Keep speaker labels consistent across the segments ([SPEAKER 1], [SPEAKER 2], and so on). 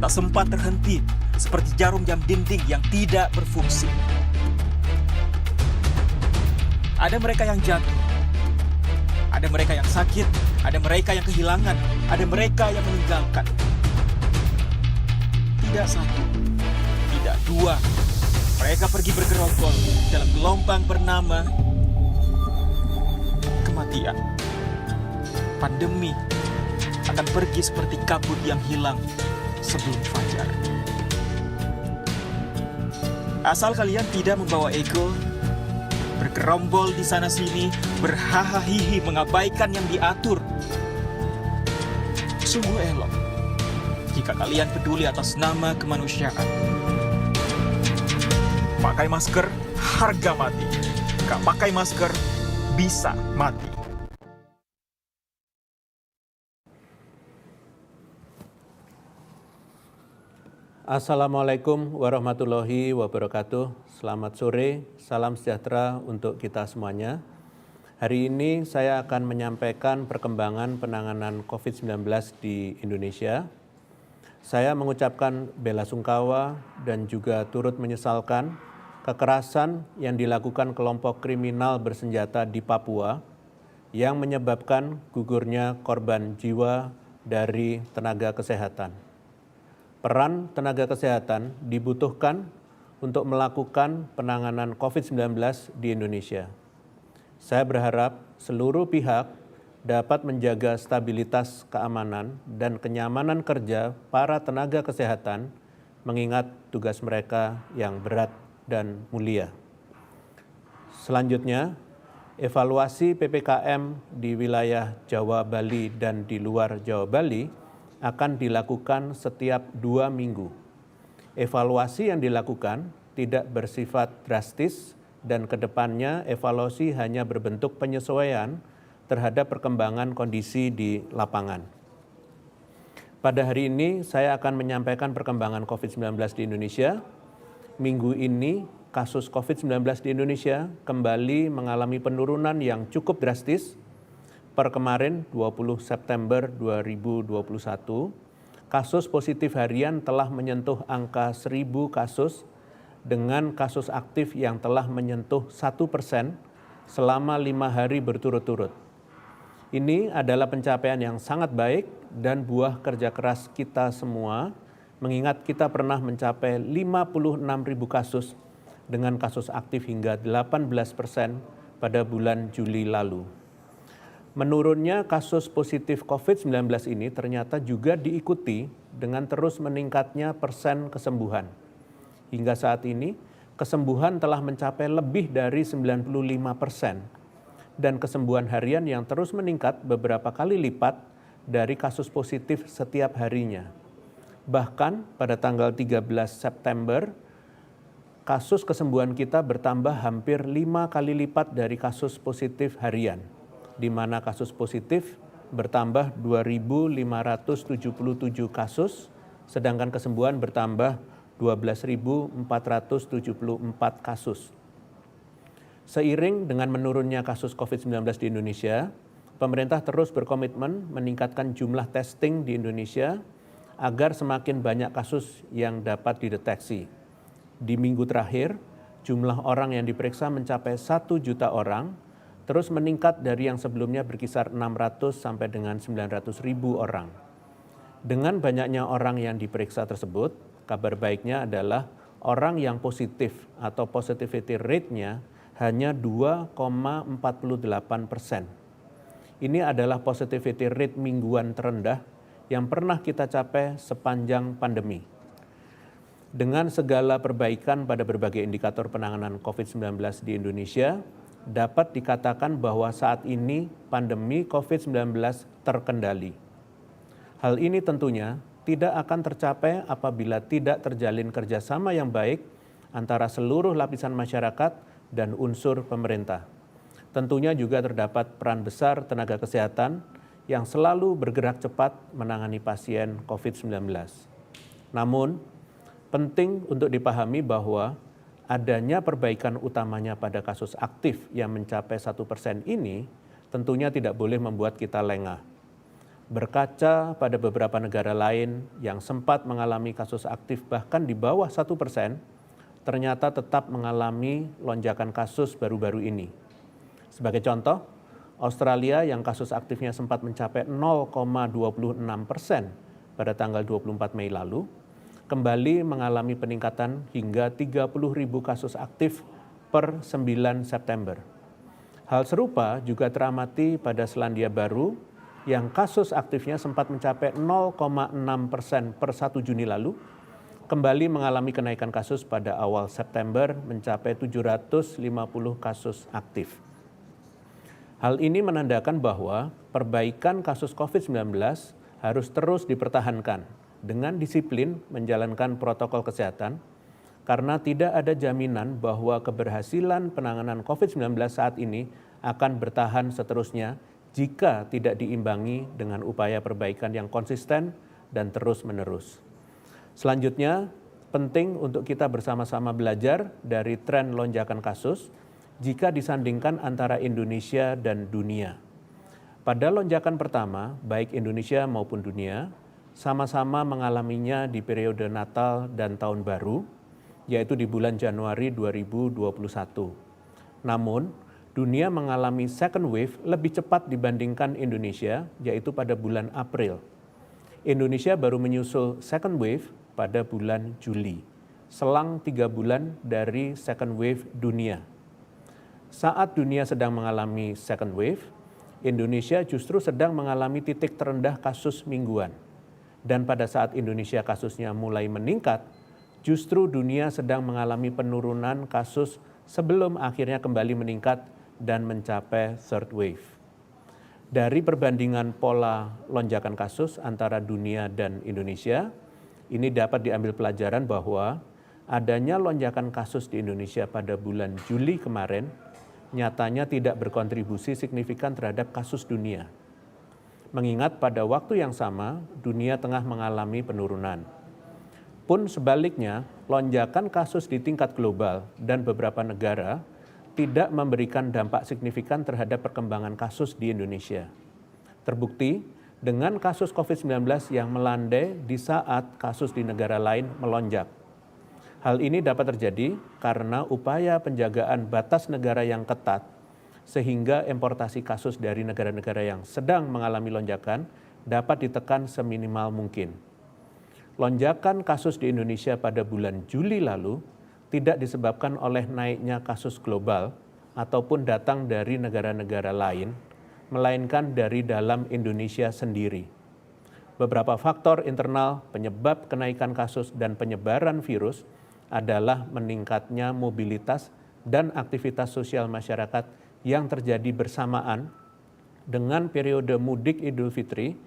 [SPEAKER 1] tak sempat terhenti, seperti jarum jam dinding yang tidak berfungsi. Ada mereka yang jatuh, ada mereka yang sakit, ada mereka yang kehilangan, ada mereka yang meninggalkan. Tidak satu, tidak dua, mereka pergi bergerombol dalam gelombang bernama kematian. Pandemi akan pergi seperti kabut yang hilang sebelum fajar. Asal kalian tidak membawa ego, bergerombol di sana-sini, berhahaha mengabaikan yang diatur. Sungguh elok jika kalian peduli atas nama kemanusiaan. Pakai masker, harga mati. Gak pakai masker, bisa mati.
[SPEAKER 2] Assalamualaikum warahmatullahi wabarakatuh. Selamat sore, salam sejahtera untuk kita semuanya. Hari ini saya akan menyampaikan perkembangan penanganan COVID-19 di Indonesia. Saya mengucapkan belasungkawa dan juga turut menyesalkan kekerasan yang dilakukan kelompok kriminal bersenjata di Papua yang menyebabkan gugurnya korban jiwa dari tenaga kesehatan. Peran tenaga kesehatan dibutuhkan untuk melakukan penanganan COVID-19 di Indonesia. Saya berharap seluruh pihak dapat menjaga stabilitas keamanan dan kenyamanan kerja para tenaga kesehatan mengingat tugas mereka yang berat dan mulia. Selanjutnya, evaluasi PPKM di wilayah Jawa, Bali, dan di luar Jawa, Bali akan dilakukan setiap 2 minggu. Evaluasi yang dilakukan tidak bersifat drastis dan kedepannya evaluasi hanya berbentuk penyesuaian terhadap perkembangan kondisi di lapangan. Pada hari ini saya akan menyampaikan perkembangan COVID-19 di Indonesia. Minggu ini kasus COVID-19 di Indonesia kembali mengalami penurunan yang cukup drastis. Per kemarin 20 September 2021, kasus positif harian telah menyentuh angka 1.000 kasus dengan kasus aktif yang telah menyentuh 1% selama 5 hari berturut-turut. Ini adalah pencapaian yang sangat baik dan buah kerja keras kita semua, mengingat kita pernah mencapai 56.000 kasus dengan kasus aktif hingga 18% pada bulan Juli lalu. Menurunnya kasus positif COVID-19 ini ternyata juga diikuti dengan terus meningkatnya persen kesembuhan. Hingga saat ini, kesembuhan telah mencapai lebih dari 95% dan kesembuhan harian yang terus meningkat beberapa kali lipat dari kasus positif setiap harinya. Bahkan pada tanggal 13 September, kasus kesembuhan kita bertambah hampir 5 kali lipat dari kasus positif harian, di mana kasus positif bertambah 2.577 kasus, sedangkan kesembuhan bertambah 12.474 kasus. Seiring dengan menurunnya kasus COVID-19 di Indonesia, pemerintah terus berkomitmen meningkatkan jumlah testing di Indonesia agar semakin banyak kasus yang dapat dideteksi. Di minggu terakhir, jumlah orang yang diperiksa mencapai 1 juta orang, terus meningkat dari yang sebelumnya berkisar 600 sampai dengan 900 ribu orang. Dengan banyaknya orang yang diperiksa tersebut, kabar baiknya adalah orang yang positif atau positivity rate-nya hanya 2,48%. Ini adalah positivity rate mingguan terendah yang pernah kita capai sepanjang pandemi. Dengan segala perbaikan pada berbagai indikator penanganan COVID-19 di Indonesia, dapat dikatakan bahwa saat ini pandemi COVID-19 terkendali. Hal ini tentunya tidak akan tercapai apabila tidak terjalin kerjasama yang baik antara seluruh lapisan masyarakat dan unsur pemerintah. Tentunya juga terdapat peran besar tenaga kesehatan yang selalu bergerak cepat menangani pasien COVID-19. Namun, penting untuk dipahami bahwa adanya perbaikan utamanya pada kasus aktif yang mencapai 1% ini tentunya tidak boleh membuat kita lengah. Berkaca pada beberapa negara lain yang sempat mengalami kasus aktif bahkan di bawah 1%, ternyata tetap mengalami lonjakan kasus baru-baru ini. Sebagai contoh, Australia yang kasus aktifnya sempat mencapai 0,26% pada tanggal 24 Mei lalu, kembali mengalami peningkatan hingga 30.000 kasus aktif per 9 September. Hal serupa juga teramati pada Selandia Baru yang kasus aktifnya sempat mencapai 0,6% per 1 Juni lalu, kembali mengalami kenaikan kasus pada awal September mencapai 750 kasus aktif. Hal ini menandakan bahwa perbaikan kasus COVID-19 harus terus dipertahankan dengan disiplin menjalankan protokol kesehatan, karena tidak ada jaminan bahwa keberhasilan penanganan COVID-19 saat ini akan bertahan seterusnya jika tidak diimbangi dengan upaya perbaikan yang konsisten dan terus-menerus. Selanjutnya, penting untuk kita bersama-sama belajar dari tren lonjakan kasus jika disandingkan antara Indonesia dan dunia. Pada lonjakan pertama, baik Indonesia maupun dunia, sama-sama mengalaminya di periode Natal dan Tahun Baru, yaitu di bulan Januari 2021. Namun, dunia mengalami second wave lebih cepat dibandingkan Indonesia, yaitu pada bulan April. Indonesia baru menyusul second wave pada bulan Juli, selang 3 bulan dari second wave dunia. Saat dunia sedang mengalami second wave, Indonesia justru sedang mengalami titik terendah kasus mingguan. Dan pada saat Indonesia kasusnya mulai meningkat, justru dunia sedang mengalami penurunan kasus sebelum akhirnya kembali meningkat dan mencapai third wave. Dari perbandingan pola lonjakan kasus antara dunia dan Indonesia, ini dapat diambil pelajaran bahwa adanya lonjakan kasus di Indonesia pada bulan Juli kemarin nyatanya tidak berkontribusi signifikan terhadap kasus dunia. Mengingat pada waktu yang sama, dunia tengah mengalami penurunan. Pun sebaliknya, lonjakan kasus di tingkat global dan beberapa negara tidak memberikan dampak signifikan terhadap perkembangan kasus di Indonesia. Terbukti dengan kasus COVID-19 yang melandai di saat kasus di negara lain melonjak. Hal ini dapat terjadi karena upaya penjagaan batas negara yang ketat, sehingga importasi kasus dari negara-negara yang sedang mengalami lonjakan dapat ditekan seminimal mungkin. Lonjakan kasus di Indonesia pada bulan Juli lalu tidak disebabkan oleh naiknya kasus global ataupun datang dari negara-negara lain, melainkan dari dalam Indonesia sendiri. Beberapa faktor internal penyebab kenaikan kasus dan penyebaran virus adalah meningkatnya mobilitas dan aktivitas sosial masyarakat yang terjadi bersamaan dengan periode mudik Idul Fitri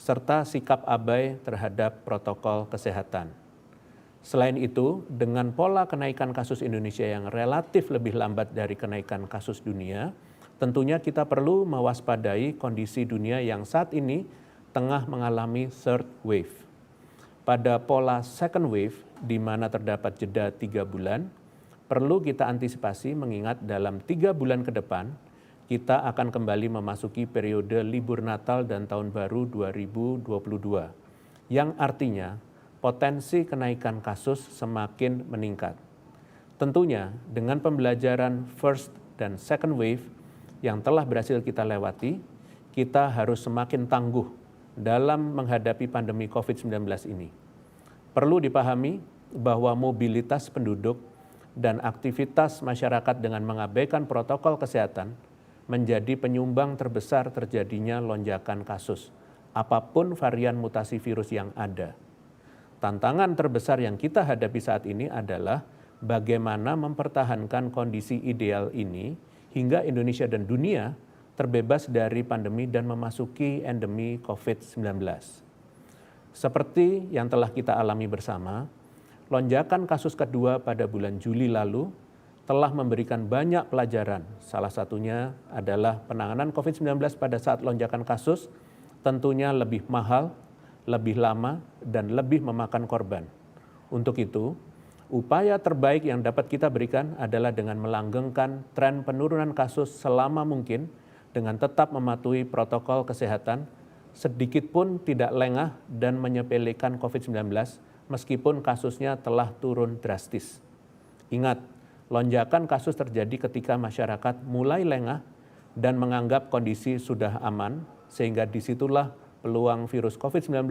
[SPEAKER 2] serta sikap abai terhadap protokol kesehatan. Selain itu, dengan pola kenaikan kasus Indonesia yang relatif lebih lambat dari kenaikan kasus dunia, tentunya kita perlu mewaspadai kondisi dunia yang saat ini tengah mengalami third wave. Pada pola second wave, di mana terdapat jeda 3 bulan, perlu kita antisipasi mengingat dalam 3 bulan ke depan, kita akan kembali memasuki periode libur Natal dan Tahun Baru 2022, yang artinya potensi kenaikan kasus semakin meningkat. Tentunya dengan pembelajaran first dan second wave yang telah berhasil kita lewati, kita harus semakin tangguh dalam menghadapi pandemi COVID-19 ini. Perlu dipahami bahwa mobilitas penduduk dan aktivitas masyarakat dengan mengabaikan protokol kesehatan menjadi penyumbang terbesar terjadinya lonjakan kasus, apapun varian mutasi virus yang ada. Tantangan terbesar yang kita hadapi saat ini adalah bagaimana mempertahankan kondisi ideal ini hingga Indonesia dan dunia terbebas dari pandemi dan memasuki endemi COVID-19. Seperti yang telah kita alami bersama, lonjakan kasus kedua pada bulan Juli lalu telah memberikan banyak pelajaran. Salah satunya adalah penanganan COVID-19 pada saat lonjakan kasus tentunya lebih mahal, lebih lama, dan lebih memakan korban. Untuk itu, upaya terbaik yang dapat kita berikan adalah dengan melanggengkan tren penurunan kasus selama mungkin dengan tetap mematuhi protokol kesehatan sedikit pun tidak lengah dan menyepelekan COVID-19 meskipun kasusnya telah turun drastis. Ingat, lonjakan kasus terjadi ketika masyarakat mulai lengah dan menganggap kondisi sudah aman, sehingga disitulah peluang virus COVID-19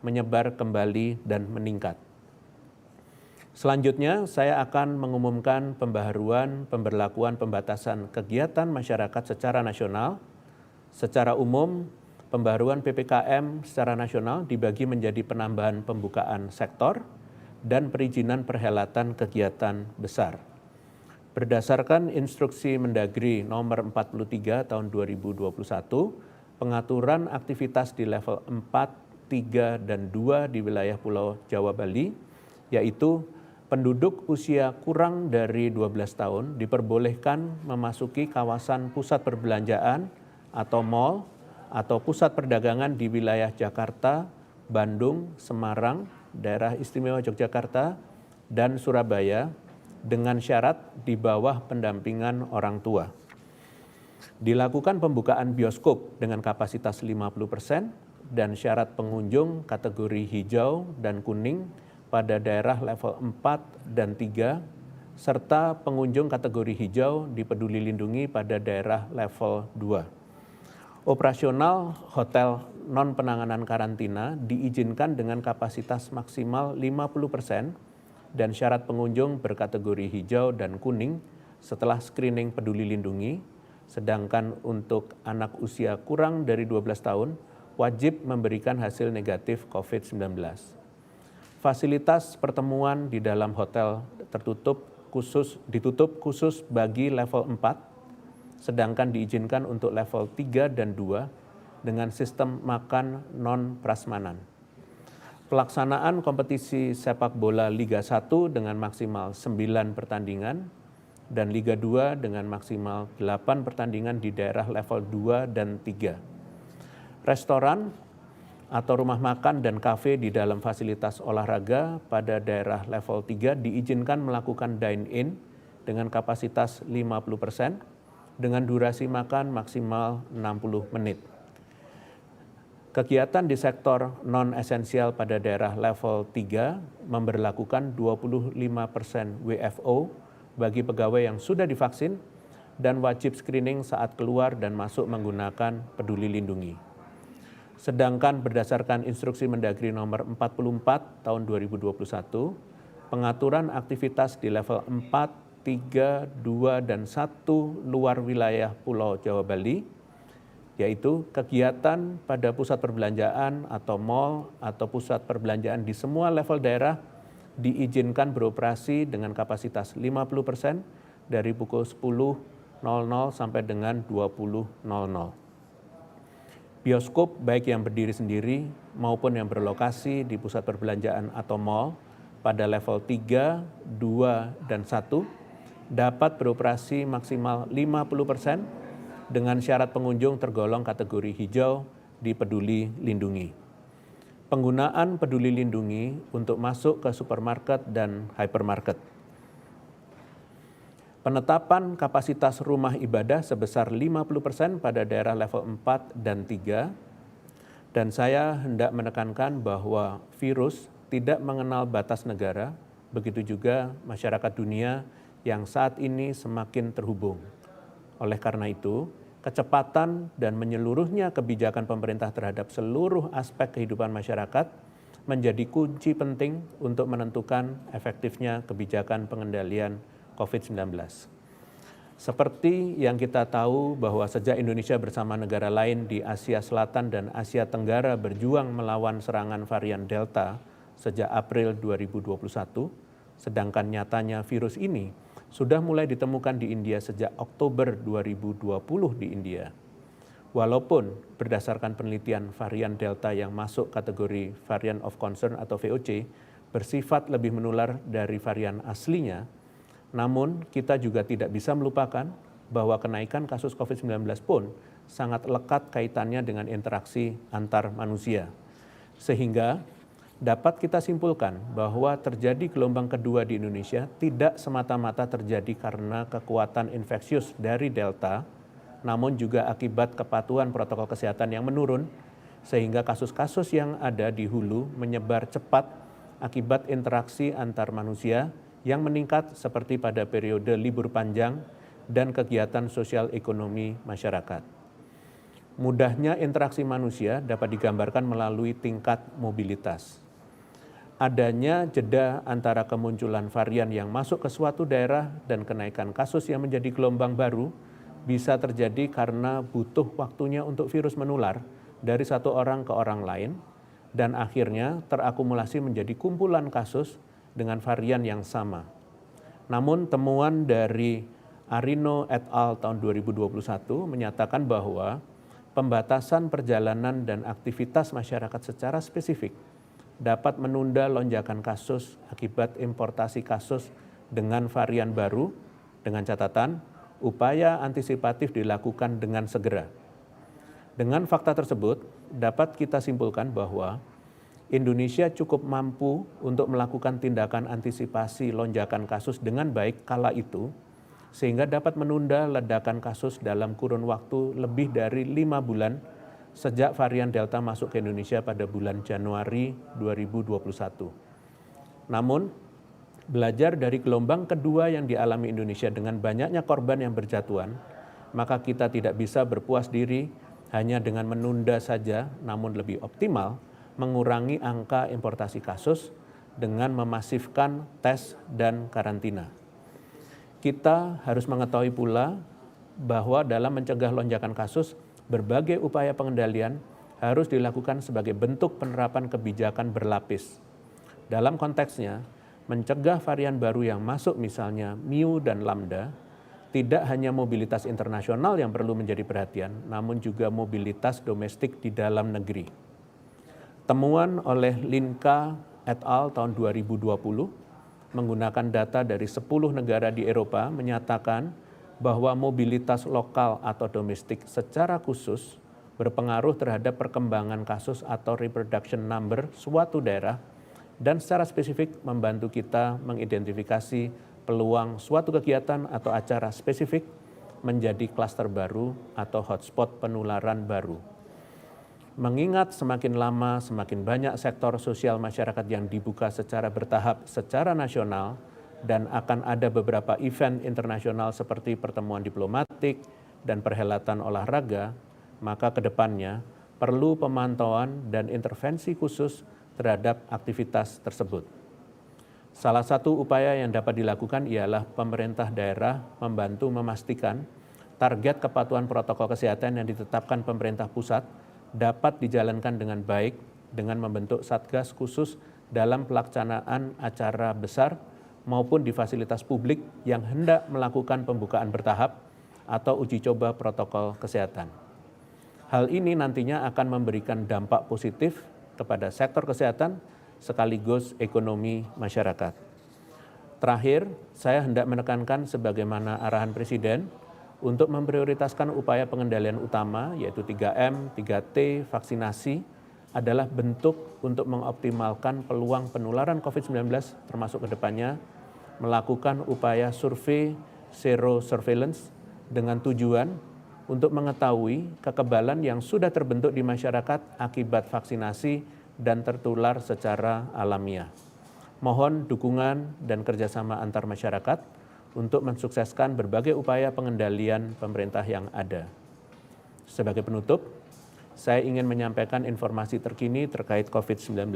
[SPEAKER 2] menyebar kembali dan meningkat. Selanjutnya, saya akan mengumumkan pembaharuan pemberlakuan pembatasan kegiatan masyarakat secara nasional. Secara umum, pembaharuan PPKM secara nasional dibagi menjadi penambahan pembukaan sektor dan perizinan perhelatan kegiatan besar. Berdasarkan instruksi Mendagri nomor 43 tahun 2021, pengaturan aktivitas di level 4, 3, dan 2 di wilayah Pulau Jawa Bali, yaitu penduduk usia kurang dari 12 tahun diperbolehkan memasuki kawasan pusat perbelanjaan atau mal atau pusat perdagangan di wilayah Jakarta, Bandung, Semarang, Daerah Istimewa Yogyakarta, dan Surabaya dengan syarat di bawah pendampingan orang tua. Dilakukan pembukaan bioskop dengan kapasitas 50% dan syarat pengunjung kategori hijau dan kuning pada daerah level 4 dan 3, serta pengunjung kategori hijau di Peduli Lindungi pada daerah level 2. Operasional hotel non-penanganan karantina diizinkan dengan kapasitas maksimal 50% dan syarat pengunjung berkategori hijau dan kuning setelah screening Peduli Lindungi, sedangkan untuk anak usia kurang dari 12 tahun wajib memberikan hasil negatif COVID-19. Fasilitas pertemuan di dalam hotel ditutup khusus bagi level 4, sedangkan diizinkan untuk level 3 dan 2 dengan sistem makan non-prasmanan. Pelaksanaan kompetisi sepak bola Liga 1 dengan maksimal 9 pertandingan dan Liga 2 dengan maksimal 8 pertandingan di daerah level 2 dan 3. Restoran atau rumah makan dan kafe di dalam fasilitas olahraga pada daerah level 3 diizinkan melakukan dine-in dengan kapasitas 50%, dengan durasi makan maksimal 60 menit. Kegiatan di sektor non-esensial pada daerah level 3 memberlakukan 25% WFO bagi pegawai yang sudah divaksin dan wajib screening saat keluar dan masuk menggunakan Peduli Lindungi. Sedangkan berdasarkan instruksi Mendagri nomor 44 tahun 2021, pengaturan aktivitas di level 4, 3, 2, dan 1 luar wilayah Pulau Jawa Bali, yaitu kegiatan pada pusat perbelanjaan atau mal atau pusat perbelanjaan di semua level daerah diizinkan beroperasi dengan kapasitas 50% dari pukul 10.00 sampai dengan 20.00. Bioskop baik yang berdiri sendiri maupun yang berlokasi di pusat perbelanjaan atau mal pada level 3, 2, dan 1 dapat beroperasi maksimal 50% dengan syarat pengunjung tergolong kategori hijau di Peduli Lindungi. Penggunaan Peduli Lindungi untuk masuk ke supermarket dan hypermarket. Penetapan kapasitas rumah ibadah sebesar 50% pada daerah level 4 dan 3, dan saya hendak menekankan bahwa virus tidak mengenal batas negara, begitu juga masyarakat dunia yang saat ini semakin terhubung. Oleh karena itu, kecepatan dan menyeluruhnya kebijakan pemerintah terhadap seluruh aspek kehidupan masyarakat menjadi kunci penting untuk menentukan efektifnya kebijakan pengendalian COVID-19. Seperti yang kita tahu bahwa sejak Indonesia bersama negara lain di Asia Selatan dan Asia Tenggara berjuang melawan serangan varian Delta sejak April 2021, sedangkan nyatanya virus ini sudah mulai ditemukan di India sejak Oktober 2020 di India. Walaupun berdasarkan penelitian varian Delta yang masuk kategori variant of concern atau VOC bersifat lebih menular dari varian aslinya, namun kita juga tidak bisa melupakan bahwa kenaikan kasus COVID-19 pun sangat lekat kaitannya dengan interaksi antar manusia. Sehingga dapat kita simpulkan bahwa terjadi gelombang kedua di Indonesia tidak semata-mata terjadi karena kekuatan infeksius dari Delta, namun juga akibat kepatuhan protokol kesehatan yang menurun sehingga kasus-kasus yang ada di hulu menyebar cepat akibat interaksi antar manusia yang meningkat seperti pada periode libur panjang dan kegiatan sosial ekonomi masyarakat. Mudahnya interaksi manusia dapat digambarkan melalui tingkat mobilitas. Adanya jeda antara kemunculan varian yang masuk ke suatu daerah dan kenaikan kasus yang menjadi gelombang baru bisa terjadi karena butuh waktunya untuk virus menular dari satu orang ke orang lain dan akhirnya terakumulasi menjadi kumpulan kasus dengan varian yang sama. Namun temuan dari Arino et al. Tahun 2021 menyatakan bahwa pembatasan perjalanan dan aktivitas masyarakat secara spesifik dapat menunda lonjakan kasus akibat importasi kasus dengan varian baru, dengan catatan upaya antisipatif dilakukan dengan segera. Dengan fakta tersebut, dapat kita simpulkan bahwa Indonesia cukup mampu untuk melakukan tindakan antisipasi lonjakan kasus dengan baik kala itu, sehingga dapat menunda ledakan kasus dalam kurun waktu lebih dari 5 bulan sejak varian Delta masuk ke Indonesia pada bulan Januari 2021. Namun, belajar dari gelombang kedua yang dialami Indonesia dengan banyaknya korban yang berjatuhan, maka kita tidak bisa berpuas diri hanya dengan menunda saja, namun lebih optimal mengurangi angka importasi kasus dengan memasifkan tes dan karantina. Kita harus mengetahui pula bahwa dalam mencegah lonjakan kasus, berbagai upaya pengendalian harus dilakukan sebagai bentuk penerapan kebijakan berlapis. Dalam konteksnya, mencegah varian baru yang masuk misalnya Mu dan Lambda, tidak hanya mobilitas internasional yang perlu menjadi perhatian, namun juga mobilitas domestik di dalam negeri. Temuan oleh Linka et al. Tahun 2020 menggunakan data dari 10 negara di Eropa menyatakan bahwa mobilitas lokal atau domestik secara khusus berpengaruh terhadap perkembangan kasus atau reproduction number suatu daerah dan secara spesifik membantu kita mengidentifikasi peluang suatu kegiatan atau acara spesifik menjadi klaster baru atau hotspot penularan baru. Mengingat semakin lama semakin banyak sektor sosial masyarakat yang dibuka secara bertahap secara nasional dan akan ada beberapa event internasional seperti pertemuan diplomatik dan perhelatan olahraga, maka ke depannya perlu pemantauan dan intervensi khusus terhadap aktivitas tersebut. Salah satu upaya yang dapat dilakukan ialah pemerintah daerah membantu memastikan target kepatuhan protokol kesehatan yang ditetapkan pemerintah pusat dapat dijalankan dengan baik dengan membentuk satgas khusus dalam pelaksanaan acara besar maupun di fasilitas publik yang hendak melakukan pembukaan bertahap atau uji coba protokol kesehatan. Hal ini nantinya akan memberikan dampak positif kepada sektor kesehatan sekaligus ekonomi masyarakat. Terakhir, saya hendak menekankan sebagaimana arahan Presiden untuk memprioritaskan upaya pengendalian utama yaitu 3M, 3T, vaksinasi adalah bentuk untuk mengoptimalkan peluang penularan COVID-19 termasuk ke depannya melakukan upaya survei zero surveillance dengan tujuan untuk mengetahui kekebalan yang sudah terbentuk di masyarakat akibat vaksinasi dan tertular secara alamiah. Mohon dukungan dan kerjasama antar masyarakat untuk mensukseskan berbagai upaya pengendalian pemerintah yang ada. Sebagai penutup, saya ingin menyampaikan informasi terkini terkait COVID-19.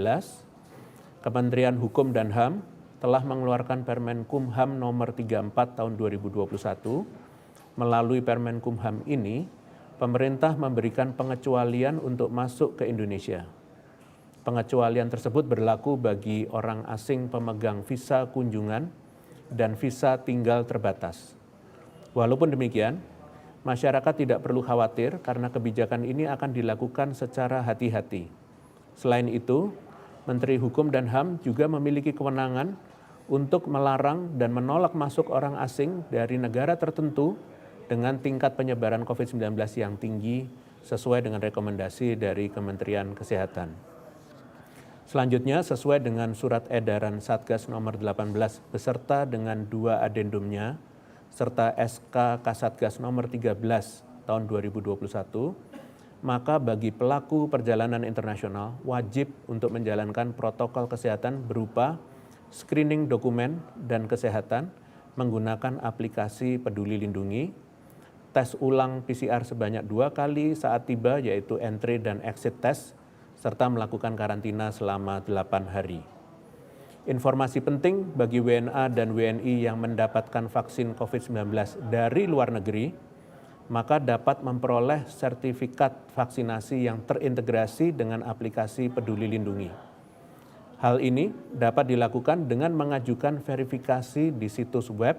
[SPEAKER 2] Kementerian Hukum dan HAM telah mengeluarkan Permenkumham nomor 34 tahun 2021. Melalui Permenkumham ini, pemerintah memberikan pengecualian untuk masuk ke Indonesia. Pengecualian tersebut berlaku bagi orang asing pemegang visa kunjungan dan visa tinggal terbatas. Walaupun demikian, masyarakat tidak perlu khawatir karena kebijakan ini akan dilakukan secara hati-hati. Selain itu, Menteri Hukum dan HAM juga memiliki kewenangan untuk melarang dan menolak masuk orang asing dari negara tertentu dengan tingkat penyebaran COVID-19 yang tinggi sesuai dengan rekomendasi dari Kementerian Kesehatan. Selanjutnya, sesuai dengan surat edaran Satgas nomor 18 beserta dengan 2 adendumnya, serta SK Kasatgas nomor 13 tahun 2021, maka bagi pelaku perjalanan internasional wajib untuk menjalankan protokol kesehatan berupa screening dokumen dan kesehatan menggunakan aplikasi Peduli Lindungi, tes ulang PCR sebanyak 2 kali saat tiba yaitu entry dan exit test, serta melakukan karantina selama 8 hari. Informasi penting bagi WNA dan WNI yang mendapatkan vaksin COVID-19 dari luar negeri, maka dapat memperoleh sertifikat vaksinasi yang terintegrasi dengan aplikasi Peduli Lindungi. Hal ini dapat dilakukan dengan mengajukan verifikasi di situs web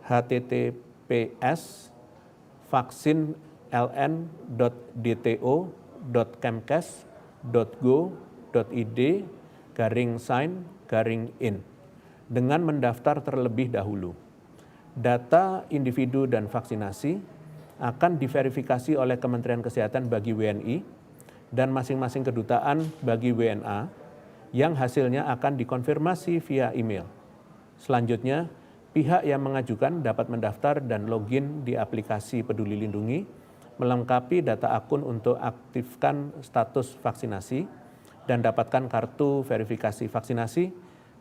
[SPEAKER 2] https://vaksin.ln.dto.kemkes.go.id/sign/in dengan mendaftar terlebih dahulu. Data individu dan vaksinasi akan diverifikasi oleh Kementerian Kesehatan bagi WNI dan masing-masing kedutaan bagi WNA yang hasilnya akan dikonfirmasi via email. Selanjutnya, pihak yang mengajukan dapat mendaftar dan login di aplikasi Peduli Lindungi, melengkapi data akun untuk aktifkan status vaksinasi, dan dapatkan kartu verifikasi vaksinasi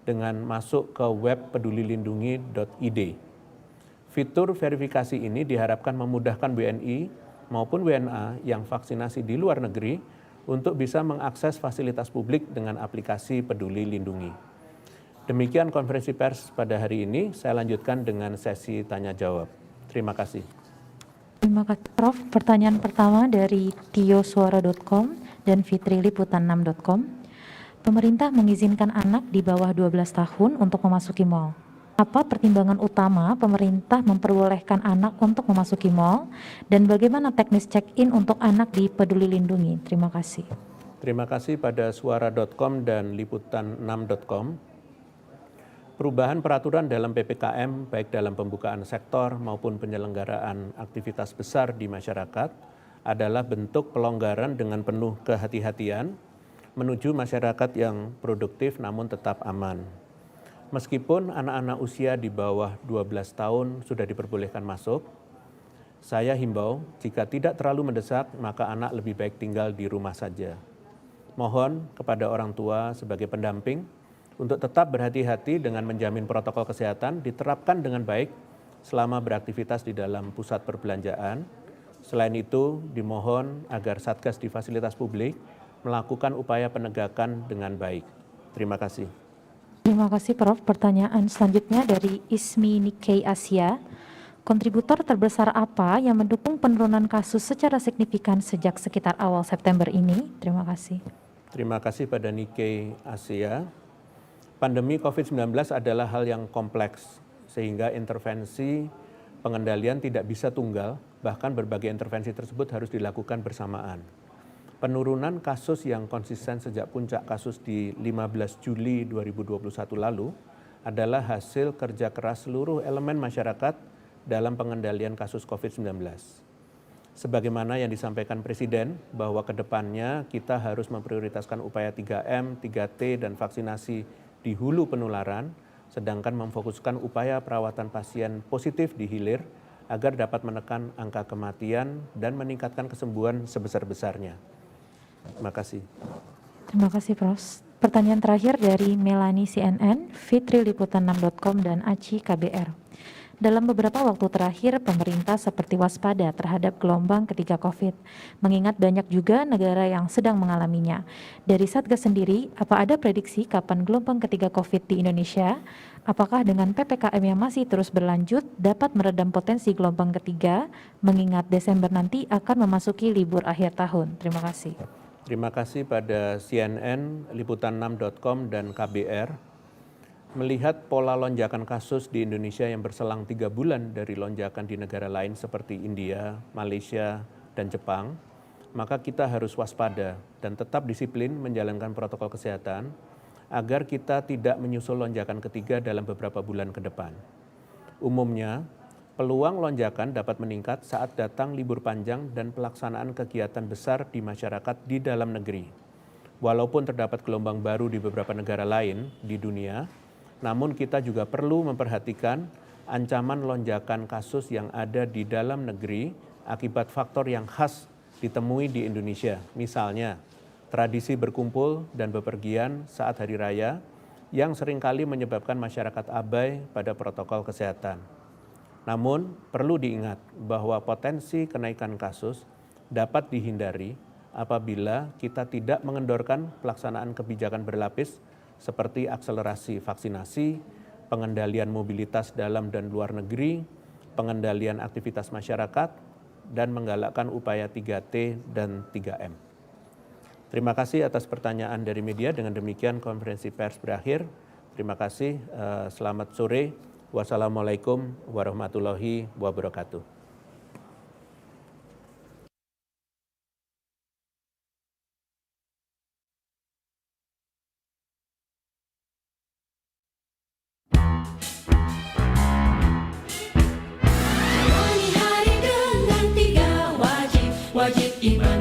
[SPEAKER 2] dengan masuk ke web pedulilindungi.id. Fitur verifikasi ini diharapkan memudahkan WNI maupun WNA yang vaksinasi di luar negeri untuk bisa mengakses fasilitas publik dengan aplikasi Peduli Lindungi. Demikian konferensi pers pada hari ini, saya lanjutkan dengan sesi tanya-jawab. Terima kasih.
[SPEAKER 3] Terima kasih Prof. Pertanyaan pertama dari tiosuara.com dan fitriliputan6.com. Pemerintah mengizinkan anak di bawah 12 tahun untuk memasuki mal. Apa pertimbangan utama pemerintah memperbolehkan anak untuk memasuki mal dan bagaimana teknis check-in untuk anak di Peduli Lindungi? Terima kasih.
[SPEAKER 2] Terima kasih pada suara.com dan liputan6.com. Perubahan peraturan dalam PPKM baik dalam pembukaan sektor maupun penyelenggaraan aktivitas besar di masyarakat adalah bentuk pelonggaran dengan penuh kehati-hatian menuju masyarakat yang produktif namun tetap aman. Meskipun anak-anak usia di bawah 12 tahun sudah diperbolehkan masuk, saya himbau jika tidak terlalu mendesak maka anak lebih baik tinggal di rumah saja. Mohon kepada orang tua sebagai pendamping untuk tetap berhati-hati dengan menjamin protokol kesehatan diterapkan dengan baik selama beraktivitas di dalam pusat perbelanjaan. Selain itu, dimohon agar Satgas di fasilitas publik melakukan upaya penegakan dengan baik. Terima kasih.
[SPEAKER 3] Terima kasih Prof. Pertanyaan selanjutnya dari Ismi Nikkei Asia. Kontributor terbesar apa yang mendukung penurunan kasus secara signifikan sejak sekitar awal September ini? Terima kasih.
[SPEAKER 2] Terima kasih pada Nikkei Asia. Pandemi COVID-19 adalah hal yang kompleks, sehingga intervensi pengendalian tidak bisa tunggal, bahkan berbagai intervensi tersebut harus dilakukan bersamaan. Penurunan kasus yang konsisten sejak puncak kasus di 15 Juli 2021 lalu adalah hasil kerja keras seluruh elemen masyarakat dalam pengendalian kasus COVID-19. Sebagaimana yang disampaikan Presiden bahwa ke depannya kita harus memprioritaskan upaya 3M, 3T, dan vaksinasi di hulu penularan, sedangkan memfokuskan upaya perawatan pasien positif di hilir agar dapat menekan angka kematian dan meningkatkan kesembuhan sebesar-besarnya. Terima kasih.
[SPEAKER 3] Terima kasih Prof. Pertanyaan terakhir dari Melani CNN, fitriliputan6.com dan Aci KBR. Dalam beberapa waktu terakhir, pemerintah seperti waspada terhadap gelombang ketiga COVID, mengingat banyak juga negara yang sedang mengalaminya. Dari Satgas sendiri, apa ada prediksi kapan gelombang ketiga COVID di Indonesia? Apakah dengan PPKM yang masih terus berlanjut dapat meredam potensi gelombang ketiga, mengingat Desember nanti akan memasuki libur akhir tahun? Terima kasih.
[SPEAKER 2] Terima kasih pada CNN, liputan6.com, dan KBR. Melihat pola lonjakan kasus di Indonesia yang berselang 3 bulan dari lonjakan di negara lain seperti India, Malaysia, dan Jepang, maka kita harus waspada dan tetap disiplin menjalankan protokol kesehatan agar kita tidak menyusul lonjakan ketiga dalam beberapa bulan ke depan. Umumnya, peluang lonjakan dapat meningkat saat datang libur panjang dan pelaksanaan kegiatan besar di masyarakat di dalam negeri. Walaupun terdapat gelombang baru di beberapa negara lain di dunia, namun kita juga perlu memperhatikan ancaman lonjakan kasus yang ada di dalam negeri akibat faktor yang khas ditemui di Indonesia. Misalnya, tradisi berkumpul dan bepergian saat hari raya yang seringkali menyebabkan masyarakat abai pada protokol kesehatan. Namun, perlu diingat bahwa potensi kenaikan kasus dapat dihindari apabila kita tidak mengendorkan pelaksanaan kebijakan berlapis seperti akselerasi vaksinasi, pengendalian mobilitas dalam dan luar negeri, pengendalian aktivitas masyarakat, dan menggalakkan upaya 3T dan 3M. Terima kasih atas pertanyaan dari media. Dengan demikian konferensi pers berakhir. Terima kasih. Selamat sore. Wassalamualaikum warahmatullahi wabarakatuh.
[SPEAKER 4] Jalani hari dengan 3 wajib iman.